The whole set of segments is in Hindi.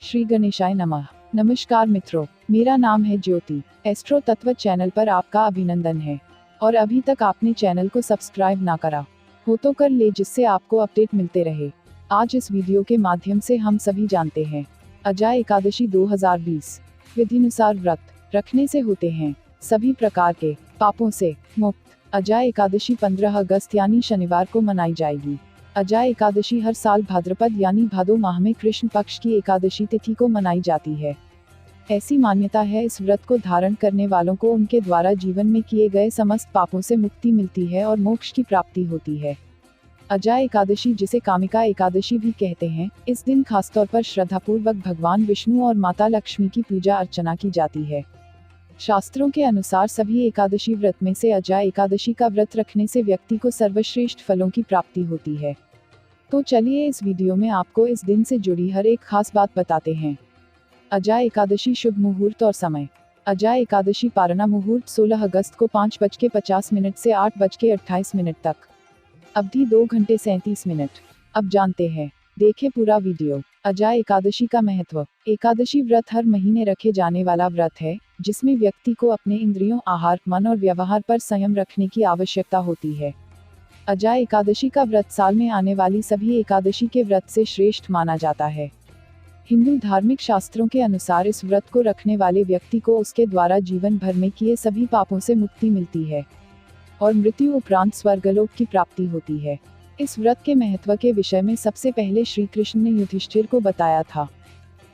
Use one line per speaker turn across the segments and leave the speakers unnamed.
श्री गणेशाय नमः। नमस्कार मित्रों, मेरा नाम है ज्योति। एस्ट्रो तत्व चैनल पर आपका अभिनंदन है। और अभी तक आपने चैनल को सब्सक्राइब ना करा हो तो कर ले, जिससे आपको अपडेट मिलते रहे। आज इस वीडियो के माध्यम से हम सभी जानते हैं अजय एकादशी 2020 विधिनुसार व्रत रखने से होते हैं सभी प्रकार के पापों से मुक्त। अजय एकादशी 15 अगस्त यानी शनिवार को मनाई जाएगी। अजय एकादशी हर साल भाद्रपद यानी भादो माह में कृष्ण पक्ष की एकादशी तिथि को मनाई जाती है। ऐसी मान्यता है, इस व्रत को धारण करने वालों को उनके द्वारा जीवन में किए गए समस्त पापों से मुक्ति मिलती है और मोक्ष की प्राप्ति होती है। अजय एकादशी, जिसे कामिका एकादशी भी कहते हैं, इस दिन खासतौर पर श्रद्धापूर्वक भगवान विष्णु और माता लक्ष्मी की पूजा अर्चना की जाती है। शास्त्रों के अनुसार सभी एकादशी व्रत में से अजय एकादशी का व्रत रखने से व्यक्ति को सर्वश्रेष्ठ फलों की प्राप्ति होती है। तो चलिए इस वीडियो में आपको इस दिन से जुड़ी हर एक खास बात बताते हैं। अजय एकादशी शुभ मुहूर्त और समय। अजय एकादशी पारणा मुहूर्त 16 अगस्त को 5:50 से 8:28 तक। अवधि 2 घंटे 37 मिनट। अब जानते हैं, देखें पूरा वीडियो। अजय एकादशी का महत्व। एकादशी व्रत हर महीने रखे जाने वाला व्रत है, जिसमें व्यक्ति को अपने इंद्रियों, आहार, मन और व्यवहार पर संयम रखने की आवश्यकता होती है। अजय एकादशी का व्रत साल में आने वाली सभी एकादशी के व्रत से श्रेष्ठ माना जाता है। हिंदू धार्मिक शास्त्रों के अनुसार इस व्रत को रखने वाले व्यक्ति को उसके द्वारा जीवन भर में किए सभी पापों से मुक्ति मिलती है और मृत्यु उपरांत स्वर्गलोक की प्राप्ति होती है। इस व्रत के महत्व के विषय में सबसे पहले श्री कृष्ण ने युधिष्ठिर को बताया था।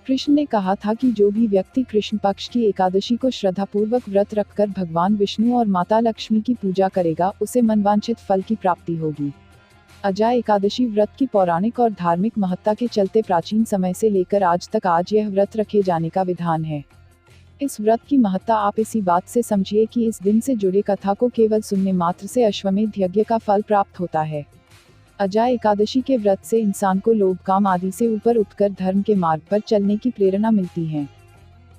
कृष्ण ने कहा था कि जो भी व्यक्ति कृष्ण पक्ष की एकादशी को श्रद्धापूर्वक व्रत रखकर भगवान विष्णु और माता लक्ष्मी की पूजा करेगा, उसे मनवांछित फल की प्राप्ति होगी। अजय एकादशी व्रत की पौराणिक और धार्मिक महत्ता के चलते प्राचीन समय से लेकर आज तक आज यह व्रत रखे जाने का विधान है। इस व्रत की महत्ता आप इसी बात से समझिए कि इस दिन से जुड़े कथा को केवल सुनने मात्र से अश्वमेध यज्ञ का फल प्राप्त होता है। अजय एकादशी के व्रत से इंसान को लोभ, काम आदि से ऊपर उठकर धर्म के मार्ग पर चलने की प्रेरणा मिलती है।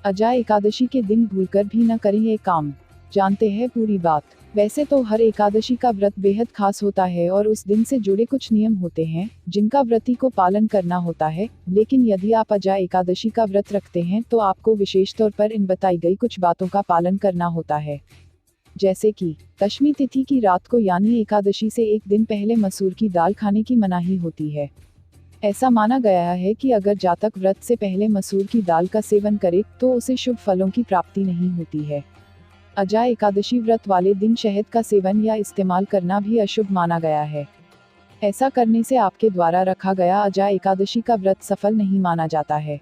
अजय एकादशी के दिन भूलकर भी न करें ये काम। जानते हैं पूरी बात। वैसे तो हर एकादशी का व्रत बेहद खास होता है और उस दिन से जुड़े कुछ नियम होते हैं जिनका व्रती को पालन करना होता है, लेकिन यदि आप अजय एकादशी का व्रत रखते हैं तो आपको विशेष तौर पर इन बताई गई कुछ बातों का पालन करना होता है। जैसे कि दशमी तिथि की रात को यानी एकादशी से एक दिन पहले मसूर की दाल खाने की मनाही होती है। ऐसा माना गया है कि अगर जातक व्रत से पहले मसूर की दाल का सेवन करे तो उसे शुभ फलों की प्राप्ति नहीं होती है। अजय एकादशी व्रत वाले दिन शहद का सेवन या इस्तेमाल करना भी अशुभ माना गया है। ऐसा करने से आपके द्वारा रखा गया अजय एकादशी का व्रत सफल नहीं माना जाता है।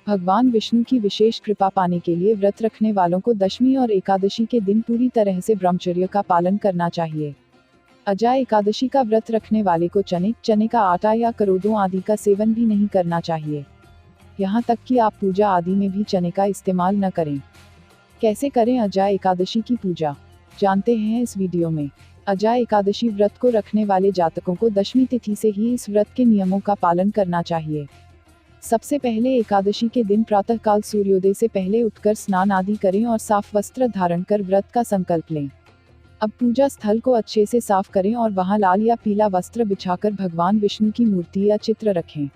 भगवान विष्णु की विशेष कृपा पाने के लिए व्रत रखने वालों को दशमी और एकादशी के दिन पूरी तरह से ब्रह्मचर्य का पालन करना चाहिए। अजय एकादशी का व्रत रखने वाले को चने का आटा या करोदों आदि का सेवन भी नहीं करना चाहिए। यहाँ तक कि आप पूजा आदि में भी चने का इस्तेमाल न करें। कैसे करें अजय एकादशी की पूजा, जानते हैं इस वीडियो में। अजय एकादशी व्रत को रखने वाले जातकों को दशमी तिथि से ही इस व्रत के नियमों का पालन करना चाहिए। सबसे पहले एकादशी के दिन प्रातःकाल सूर्योदय से पहले उठकर स्नान आदि करें और साफ वस्त्र धारण कर व्रत का संकल्प लें। अब पूजा स्थल को अच्छे से साफ करें और वहां लाल या पीला वस्त्र बिछाकर भगवान विष्णु की मूर्ति या चित्र रखें।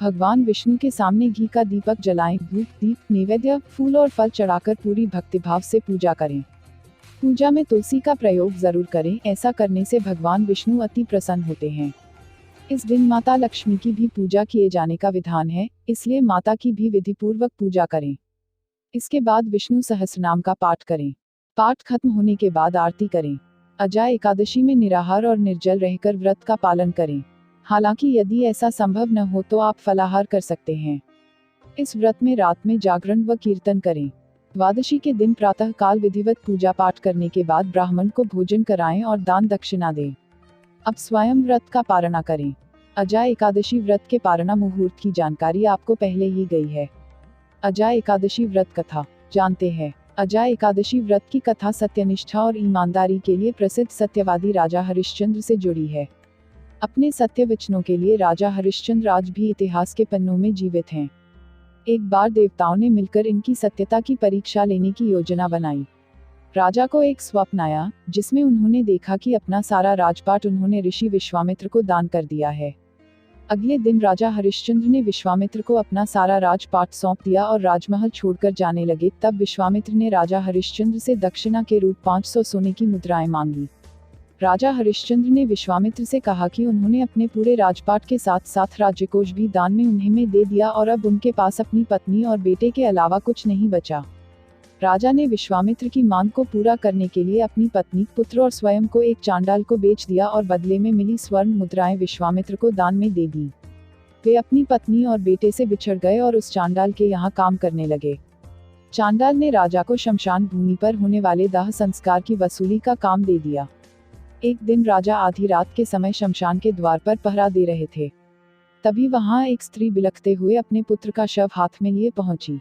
भगवान विष्णु के सामने घी का दीपक जलाएं, धूप, दीप, नैवेद्य, फूल और फल चढ़ाकर पूरी भक्तिभाव से पूजा करें। पूजा में तुलसी का प्रयोग जरूर करें, ऐसा करने से भगवान विष्णु अति प्रसन्न होते हैं। इस दिन माता लक्ष्मी की भी पूजा किए जाने का विधान है, इसलिए माता की भी विधिपूर्वक पूजा करें। इसके बाद विष्णु सहस्रनाम का पाठ करें। पाठ खत्म होने के बाद आरती करें। अजय एकादशी में निराहार और निर्जल रहकर व्रत का पालन करें। हालांकि यदि ऐसा संभव न हो तो आप फलाहार कर सकते हैं। इस व्रत में रात में जागरण व कीर्तन करें। द्वादशी के दिन प्रातः काल विधिवत पूजा पाठ करने के बाद ब्राह्मण को भोजन कराएं और दान दक्षिणा दें। अब स्वयं व्रत का पारणा करें। अजय एकादशी व्रत के पारणा मुहूर्त की जानकारी आपको पहले ही गई है। अजय एकादशी व्रत कथा, जानते हैं। अजय एकादशी व्रत की कथा सत्यनिष्ठा और ईमानदारी के लिए प्रसिद्ध सत्यवादी राजा हरिश्चंद्र से जुड़ी है। अपने सत्य वचनों के लिए राजा हरिश्चंद्र आज भी इतिहास के पन्नों में जीवित हैं। एक बार देवताओं ने मिलकर इनकी सत्यता की परीक्षा लेने की योजना बनाई। राजा को एक स्वप्न आया, जिसमें उन्होंने देखा कि अपना सारा राजपाट उन्होंने ऋषि विश्वामित्र को दान कर दिया है। अगले दिन राजा हरिश्चंद्र ने विश्वामित्र को अपना सारा राजपाट सौंप दिया और राजमहल छोड़कर जाने लगे। तब विश्वामित्र ने राजा हरिश्चंद्र से दक्षिणा के रूप 500 सोने की मुद्राएं मांगी। राजा हरिश्चंद्र ने विश्वामित्र से कहा कि उन्होंने अपने पूरे राजपाट के साथ साथ राज्यकोष भी दान में उन्हें में दे दिया और अब उनके पास अपनी पत्नी और बेटे के अलावा कुछ नहीं बचा। राजा ने विश्वामित्र की मांग को पूरा करने के लिए अपनी पत्नी, पुत्र और स्वयं को एक चांडाल को बेच दिया और बदले में मिली स्वर्ण मुद्राएं विश्वामित्र को दान में दे दी। वे अपनी पत्नी और बेटे से बिछड़ गए और उस चांडाल के यहाँ काम करने लगे। चांडाल ने राजा को शमशान भूमि पर होने वाले दाह संस्कार की वसूली का काम दे दिया। एक दिन राजा आधी रात के समय शमशान के द्वार पर पहरा दे रहे थे। तभी वहां एक स्त्री बिलखते हुए अपने पुत्र का शव हाथ में लिए पहुंची।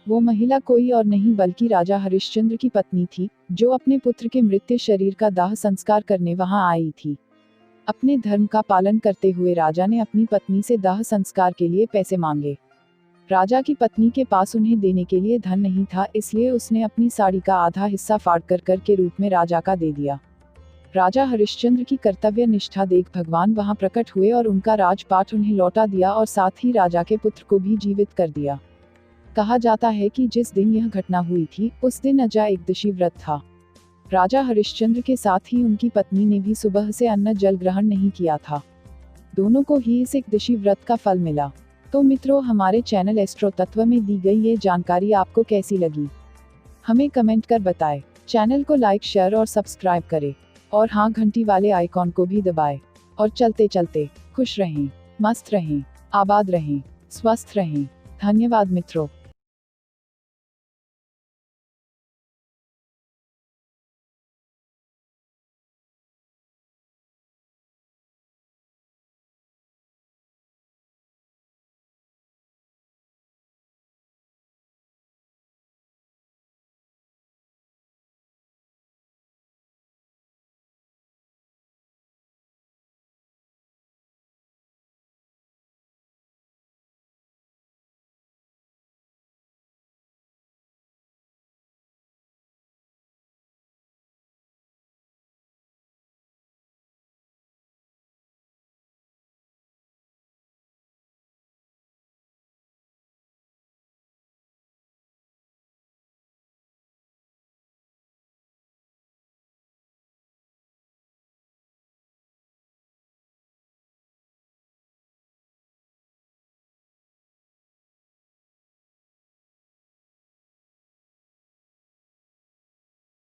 वो महिला कोई और नहीं बल्कि राजा हरिश्चंद्र की पत्नी थी, जो अपने पुत्र के मृत शरीर का दाह संस्कार करने वहां आई थी। अपने धर्म का पालन करते हुए राजा ने अपनी पत्नी से दाह संस्कार के लिए पैसे मांगे। राजा की पत्नी के पास उन्हें देने के लिए धन नहीं था, इसलिए उसने अपनी साड़ी का आधा हिस्सा फाड़कर कर के रूप में राजा का दे दिया। राजा हरिश्चंद्र की कर्तव्य निष्ठा देख भगवान वहां प्रकट हुए और उनका राजपाट उन्हें लौटा दिया और साथ ही राजा के पुत्र को भी जीवित कर दिया। कहा जाता है कि जिस दिन यह घटना हुई थी उस दिन अजा एकदशी व्रत था। राजा हरिश्चंद्र के साथ ही उनकी पत्नी ने भी सुबह से अन्न जल ग्रहण नहीं किया था। दोनों को ही इस एकदशी व्रत का फल मिला। तो मित्रों, हमारे चैनल एस्ट्रो तत्व में दी गई ये जानकारी आपको कैसी लगी, हमें कमेंट कर बताएं। चैनल को लाइक, शेयर और सब्सक्राइब करें और हाँ, घंटी वाले आइकॉन को भी दबाएं। और चलते चलते खुश रहें, मस्त रहें, आबाद रहें, स्वस्थ रहें। धन्यवाद मित्रों।